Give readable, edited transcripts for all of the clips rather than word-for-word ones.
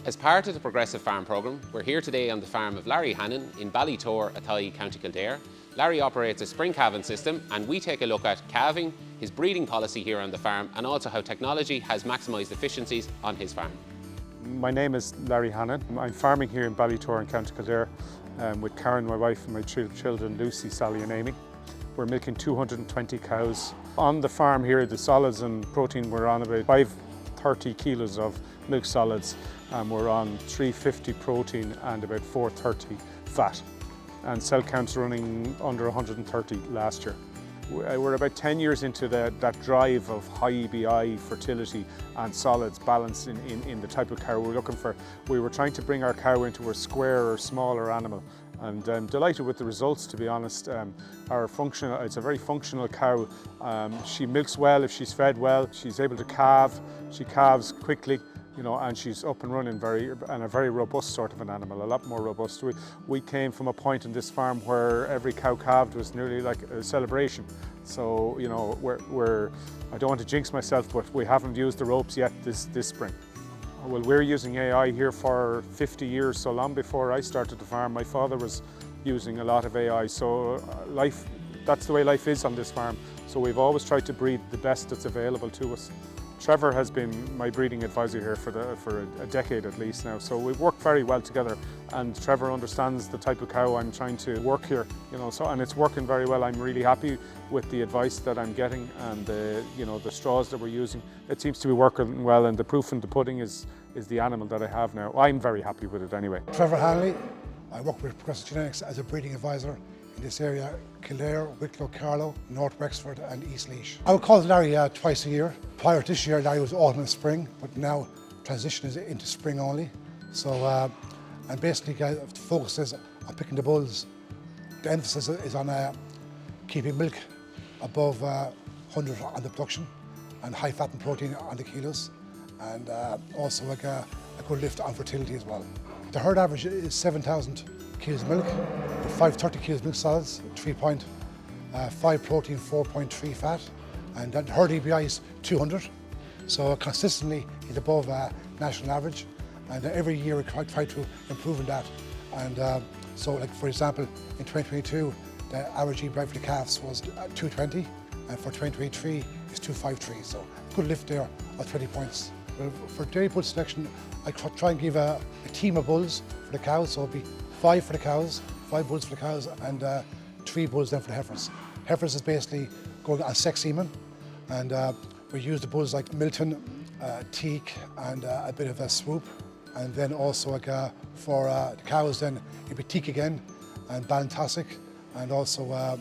As part of the Progressive Farm programme, we're here today on the farm of Larry Hannon in Ballytore, Athy, County Kildare. Larry operates a spring-calving system, and we take a look at calving, his breeding policy here on the farm, and also how technology has maximised efficiencies on his farm. My name is Larry Hannon. I'm farming here in Ballytore in County Kildare with Karen, my wife, and my children, Lucy, Sally and Amy. We're milking 220 cows. On the farm here, the solids and protein, we're on about 530 kilos of milk solids, and we're on 350 protein and about 430 fat. And cell counts running under 130 last year. We're about 10 years into that drive of high EBI, fertility and solids balance in the type of cow we're looking for. We were trying to bring our cow into a square or smaller animal, and I'm delighted with the results, to be honest. It's a very functional cow. She milks well if she's fed well. She's able to calve. She calves quickly, you know, and she's up and running and a very robust sort of an animal, a lot more robust. We came from a point in this farm where every cow calved was nearly like a celebration. So, you know, I don't want to jinx myself, but we haven't used the ropes yet this spring. Well, we're using AI here for 50 years, so long before I started the farm. My father was using a lot of AI, so that's the way life is on this farm. So we've always tried to breed the best that's available to us. Trevor has been my breeding advisor here for a decade at least now, so we've worked very well together, and Trevor understands the type of cow I'm trying to work here, you know, and it's working very well. I'm really happy with the advice that I'm getting and the straws that we're using. It seems to be working well, and the proof in the pudding is the animal that I have now. I'm very happy with it anyway. Trevor Hanley. I work with Progressive Genetics as a breeding advisor in this area: Kildare, Wicklow, Carlow, North Wexford and East Laois. I would call Larry twice a year. Prior to this year, Larry was autumn and spring, but now transition is into spring only. So, and basically the focus is on picking the bulls. The emphasis is on keeping milk above 100 on the production and high fat and protein on the kilos, and also like a good lift on fertility as well. The herd average is 7,000 kilos of milk, 530 kilos milk solids, 3.5 protein, 4.3 fat, and that herd EBI is 200. So consistently it's above national average, and every year we try to improve on that. And so, like for example, in 2022, the average EBI for the calves was 220, and for 2023 it's 253. So good lift there of 20 points. Well, for dairy bull selection, I try and give a team of bulls for the cows, so it'll be 5 for the cows, 5 bulls for the cows, and 3 bulls then for the heifers. Heifers is basically going on sex semen, and we use the bulls like Milton, teak, and a bit of a swoop, and then also like for the cows then it'd be teak again, and Ballytore, and also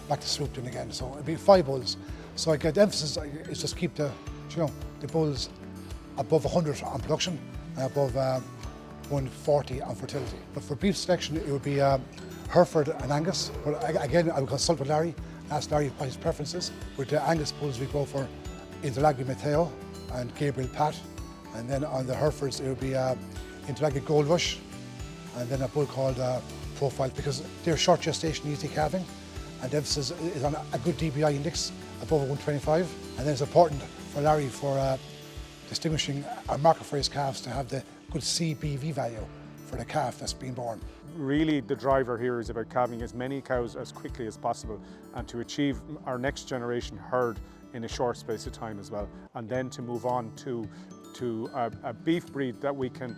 back to swoop then again. So it'd be 5 bulls. So like, the emphasis is just keep the bulls above 100 on production and above 140 on fertility. But for beef selection, it would be Hereford and Angus. But again, I would consult with Larry, ask Larry what his preferences. With the Angus bulls, we go for Interlaggy Mateo and Gabriel Pat. And then on the Herefords, it would be Interlaggy Gold Rush, and then a bull called Profile, because they're short gestation, easy calving, and the emphasis is on a good DBI index above 125. And then it's important for Larry for distinguishing our market for his calves to have the good CBV value for the calf that's being born. Really, the driver here is about calving as many cows as quickly as possible, and to achieve our next generation herd in a short space of time as well, and then to move on to a beef breed that we can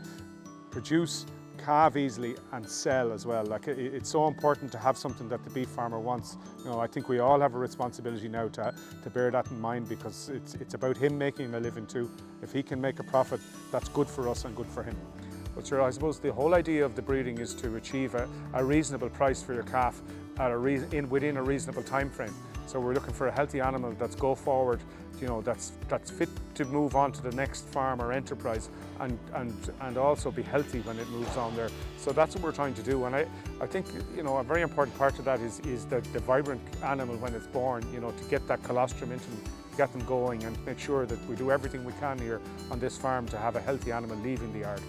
produce, calve easily and sell as well. Like, it's so important to have something that the beef farmer wants. You know, I think we all have a responsibility now to bear that in mind, because it's about him making a living too. If he can make a profit, that's good for us and good for him. But sure, I suppose the whole idea of the breeding is to achieve a reasonable price for your calf within a reasonable time frame. So we're looking for a healthy animal that's go forward, you know, that's fit to move on to the next farm or enterprise, and also be healthy when it moves on there. So that's what we're trying to do. And I think, you know, a very important part of that is the vibrant animal when it's born, you know, to get that colostrum into them, get them going, and make sure that we do everything we can here on this farm to have a healthy animal leaving the yard.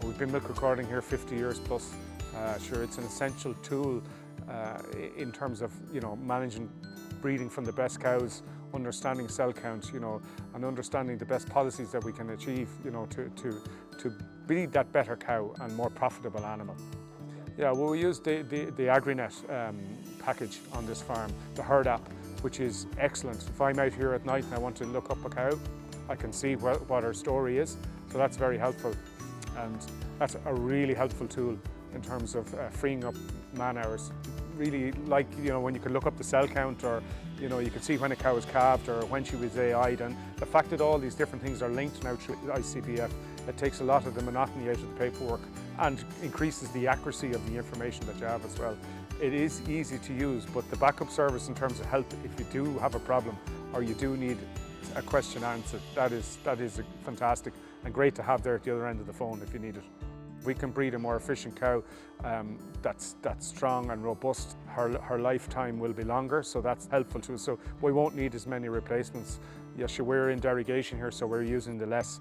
We've been milk recording here 50 years plus. Sure, it's an essential tool in terms of, you know, managing breeding from the best cows, understanding cell count, you know, and understanding the best policies that we can achieve, you know, to breed that better cow and more profitable animal. Yeah, well, we use the Agriland package on this farm, the herd app, which is excellent. If I'm out here at night and I want to look up a cow, I can see what her story is, so that's very helpful. And that's a really helpful tool in terms of freeing up man hours. Really, like, you know, when you can look up the cell count, or you know, you can see when a cow was calved or when she was AI'd, and the fact that all these different things are linked now through ICBF, it takes a lot of the monotony out of the paperwork and increases the accuracy of the information that you have as well. It is easy to use, but the backup service in terms of help, if you do have a problem or you do need a question answered, that is fantastic and great to have there at the other end of the phone if you need it. We can breed a more efficient cow that's strong and robust. Her lifetime will be longer, so that's helpful to us. So we won't need as many replacements. Yes, we're in derogation here, so we're using the less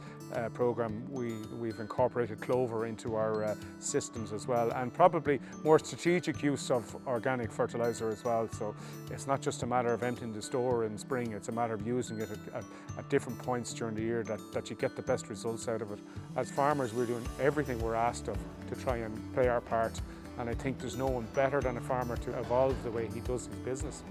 program. We've incorporated clover into our systems as well, and probably more strategic use of organic fertilizer as well. So it's not just a matter of emptying the store in spring, it's a matter of using it at different points during the year that you get the best results out of it. As farmers, we're doing everything we're asked of to try and play our part, and I think there's no one better than a farmer to evolve the way he does his business.